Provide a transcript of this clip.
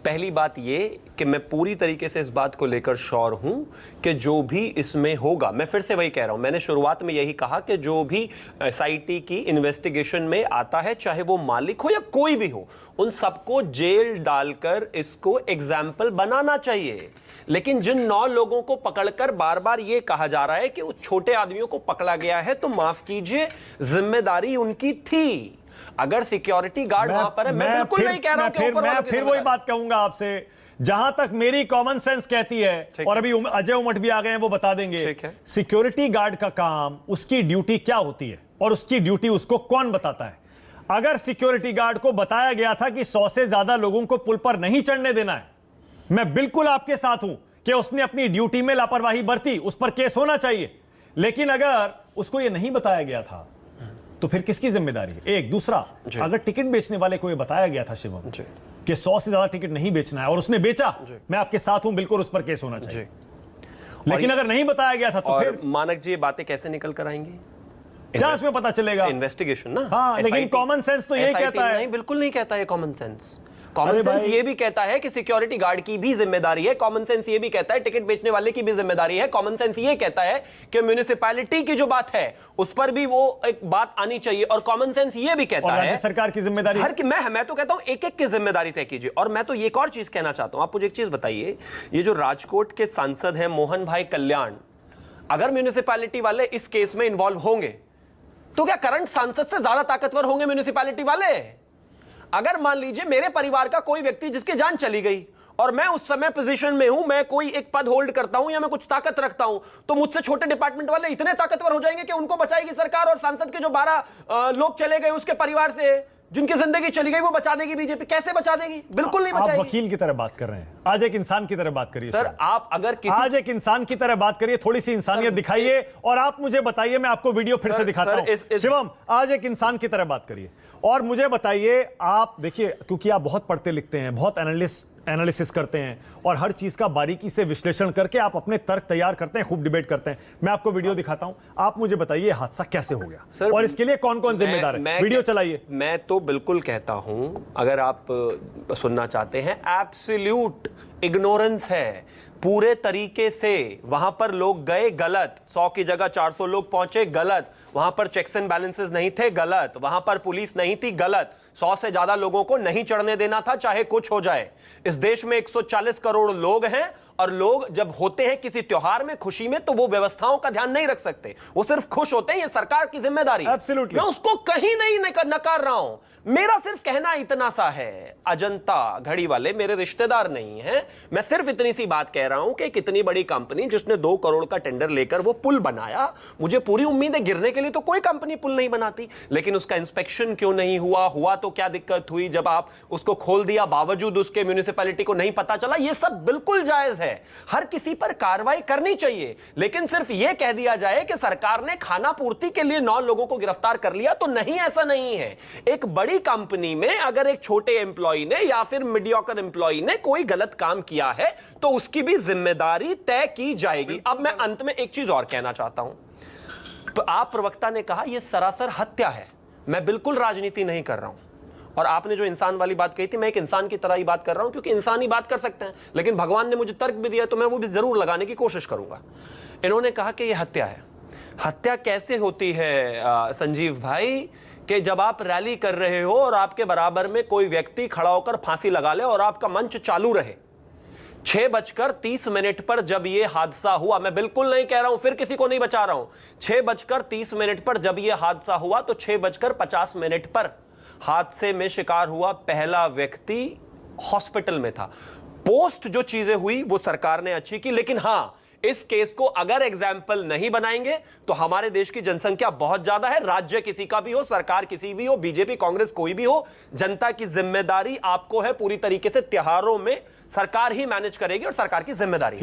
पहली बात ये कि मैं पूरी तरीके से इस बात को लेकर श्योर हूं कि जो भी इसमें होगा, मैं फिर से वही कह रहा हूं, मैंने शुरुआत में यही कहा कि जो भी एसआईटी की इन्वेस्टिगेशन में आता है, चाहे वो मालिक हो या कोई भी हो, उन सबको जेल डालकर इसको एग्जाम्पल बनाना चाहिए। लेकिन जिन 9 लोगों को पकड़कर बार बार ये कहा जा रहा है कि उस छोटे आदमियों को पकड़ा गया है, तो माफ कीजिए, जिम्मेदारी उनकी थी। अगर सिक्योरिटी गार्ड वहां पर है, मैं बिल्कुल नहीं कह रहा हूं कि मैं फिर वही बात कहूंगा आपसे, जहां तक मेरी कॉमन सेंस कहती है, और अभी अजय उमट भी आ गए हैं, वो बता देंगे सिक्योरिटी गार्ड का काम, उसकी ड्यूटी क्या होती है और उसकी ड्यूटी उसको कौन बताता है। अगर सिक्योरिटी गार्ड को बताया गया था कि 100 से ज्यादा लोगों को पुल पर नहीं चढ़ने देना है, मैं बिल्कुल आपके साथ हूं कि उसने अपनी ड्यूटी में लापरवाही बरती, उस पर केस होना चाहिए। लेकिन अगर उसको यह नहीं बताया गया था तो फिर किसकी जिम्मेदारी है? एक दूसरा, अगर टिकट बेचने वाले को यह बताया गया था शिवम कि 100 से ज्यादा टिकट नहीं बेचना है और उसने बेचा, मैं आपके साथ हूं, बिल्कुल उस पर केस होना चाहिए। लेकिन अगर नहीं बताया गया था तो फिर मानक जी ये बातें कैसे निकल कर आएंगी? जांच में पता चलेगा, इन्वेस्टिगेशन ना। हाँ, लेकिन कॉमन सेंस तो यही कहता है। नहीं, बिल्कुल नहीं कहता है कॉमन सेंस। कॉमन सेंस ये भी कहता है कि सिक्योरिटी गार्ड की भी जिम्मेदारी है। कॉमन सेंस ये भी कहता है टिकट बेचने वाले की भी जिम्मेदारी है। कॉमन सेंस ये कहता है कि म्युनिसिपैलिटी की जो बात है उस पर भी वो एक बात आनी चाहिए। और कॉमन सेंस ये भी कहता है राज्य सरकार की जिम्मेदारी, मैं तो कहता हूं एक एक की जिम्मेदारी तय कीजिए। और मैं तो एक और चीज कहना चाहता हूं, आप मुझे एक चीज बताइए, ये जो राजकोट के सांसद हैं मोहन भाई कल्याण, अगर म्युनिसिपैलिटी वाले इस केस में इंवॉल्व होंगे तो क्या करंट सांसद से ज्यादा ताकतवर होंगे म्युनिसिपैलिटी वाले? अगर मान लीजिए मेरे परिवार का कोई व्यक्ति जिसकी जान चली गई और मैं उस समय पोजीशन में हूं, मैं कोई एक पद होल्ड करता हूं या मैं कुछ ताकत रखता हूं, तो मुझसे छोटे डिपार्टमेंट वाले इतने ताकतवर हो जाएंगे कि उनको बचाएगी सरकार, और सांसद के जो 12 लोग चले गए उसके परिवार से जिनकी जिंदगी चली गई वो बचा देगी बीजेपी। कैसे बचा देगी? बिल्कुल नहीं बचाएगी। आप वकील की तरह बात कर रहे हैं, आज एक इंसान की तरह बात करिए सर। आप अगर आज एक इंसान की तरह बात करिए, थोड़ी सी इंसानियत दिखाइए और आप मुझे बताइए, मैं आपको वीडियो फिर से दिखाता हूं। शिवम, आज एक इंसान की तरह बात करिए और मुझे बताइए, आप देखिए, क्योंकि आप बहुत पढ़ते लिखते हैं, बहुत एनालिसिस करते हैं और हर चीज का बारीकी से विश्लेषण करके आप अपने तर्क तैयार करते हैं, खूब डिबेट करते हैं। मैं आपको वीडियो दिखाता हूं, आप मुझे बताइए हादसा कैसे हो गया सर, और इसके लिए कौन कौन जिम्मेदार है। वीडियो चलाइए। मैं तो बिल्कुल कहता हूं, अगर आप सुनना चाहते हैं, एब्सोल्यूट इग्नोरेंस है पूरे तरीके से। वहां पर लोग गए गलत, 100 की जगह 400 लोग पहुंचे गलत, वहां पर चेक्स एंड बैलेंसेस नहीं थे गलत, वहां पर पुलिस नहीं थी गलत, 100 से ज्यादा लोगों को नहीं चढ़ने देना था चाहे कुछ हो जाए। इस देश में 140 करोड़ लोग हैं और लोग जब होते हैं किसी त्योहार में, खुशी में, तो वो व्यवस्थाओं का ध्यान नहीं रख सकते, वो सिर्फ खुश होते हैं। ये सरकार की जिम्मेदारी। मैं उसको कहीं नहीं नकार रहा हूं, मेरा सिर्फ कहना इतना सा है, अजंता घड़ी वाले मेरे रिश्तेदार नहीं हैं। मैं सिर्फ इतनी सी बात कह रहा हूं कि कितनी बड़ी कंपनी जिसने 2 करोड़ का टेंडर लेकर वो पुल बनाया, मुझे पूरी उम्मीद है गिरने के लिए तो कोई कंपनी पुल नहीं बनाती, लेकिन उसका इंस्पेक्शन क्यों नहीं हुआ तो क्या दिक्कत हुई जब आप उसको खोल दिया, बावजूद उसके म्युनिसिपैलिटी को नहीं पता चला? ये सब बिल्कुल जायज है, हर किसी पर कार्रवाई करनी चाहिए। लेकिन सिर्फ यह कह दिया जाए कि सरकार ने खाना पूर्ति के लिए 9 लोगों को गिरफ्तार कर लिया, तो नहीं, ऐसा नहीं है। एक बड़ी कंपनी में अगर एक छोटे एम्प्लॉय ने या फिर मीडियोकर एम्प्लॉय ने कोई गलत काम किया है तो उसकी भी जिम्मेदारी तय की जाएगी। अब मैं अंत में एक चीज और कहना चाहता हूं। आप प्रवक्ता ने कहा यह सरासर हत्या है, मैं बिल्कुल राजनीति नहीं कर रहा हूं, और आपने जो इंसान वाली बात कही थी, मैं एक इंसान की तरह ही बात कर रहा हूं, क्योंकि इंसान ही बात कर सकते हैं। लेकिन भगवान ने मुझे तर्क भी दिया तो मैं वो भी जरूर लगाने की कोशिश करूंगा। इन्होंने कहा कि यह हत्या है। हत्या कैसे होती है संजीव भाई? कि जब आप रैली कर रहे हो और आपके बराबर में कोई व्यक्ति खड़ा होकर फांसी लगा ले और आपका मंच चालू रहे। 6:30 पर जब यह हादसा हुआ, मैं बिल्कुल नहीं कह रहा हूं, फिर किसी को नहीं बचा रहा हूं, 6:30 पर जब यह हादसा हुआ तो 6:50 पर हादसे में शिकार हुआ पहला व्यक्ति हॉस्पिटल में था। पोस्ट जो चीजें हुई वो सरकार ने अच्छी की, लेकिन हां, इस केस को अगर एग्जाम्पल नहीं बनाएंगे तो हमारे देश की जनसंख्या बहुत ज्यादा है, राज्य किसी का भी हो, सरकार किसी भी हो, बीजेपी कांग्रेस कोई भी हो, जनता की जिम्मेदारी आपको है पूरी तरीके से। त्योहारों में सरकार ही मैनेज करेगी और सरकार की जिम्मेदारी है।